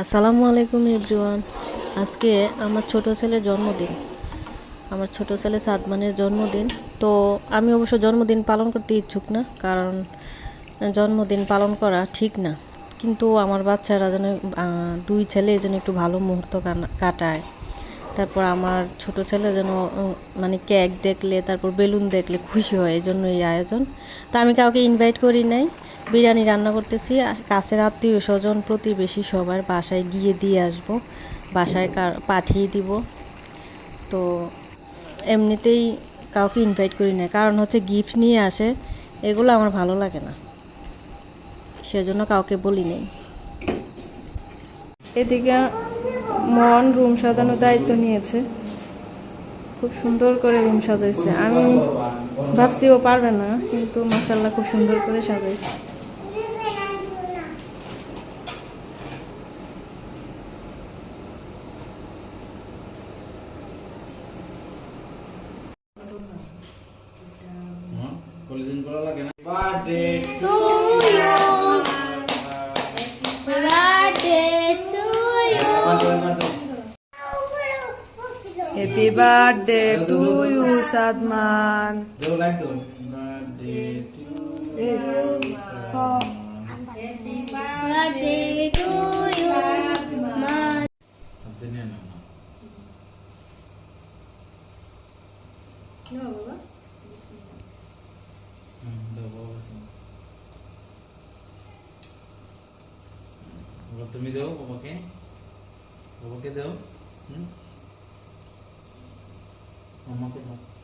আসসালামু আলাইকুম এভরিওয়ান। আজকে আমার ছোট ছেলের জন্মদিন। আমার ছোট ছেলে সাদমানের জন্মদিন। তো আমি অবশ্য জন্মদিন পালন করতে ইচ্ছুক না, কারণ জন্মদিন পালন করা ঠিক না। কিন্তু আমার বাচ্চারা যেন দুই ছেলে যেন একটু ভালো মুহূর্ত কাটায়। তারপর আমার ছোট ছেলে যেন মানে কেক দেখলে, তারপর বেলুন দেখলে খুশি হয়, এই জন্য এই আয়োজন। তো আমি কাউকে ইনভাইট করি নাই। বিরিয়ানি রান্না করতেছি, কাছের আত্মীয় স্বজন প্রতিবেশী সবার বাসায় গিয়ে দিয়ে আসবো, বাসায় পাঠিয়ে দিব। তো এমনিতেই কাউকে ইনভাইট করি না, কারণ হচ্ছে গিফট নিয়ে আসে, এগুলো আমার ভালো লাগে না, সেজন্য কাউকে বলি নেই। এদিকে মন রুম সাজানোর দায়িত্ব নিয়েছে, খুব সুন্দর করে রুম সাজাইছে। আমি ভাবছি ও পারবে না, কিন্তু মাশাআল্লাহ খুব সুন্দর করে সাজাইছে। Happy birthday to you, Sadman. Happy birthday to you, Sadman. তুমি দাও বাবাকে, বাবাকে দাও, মামাকে দাও।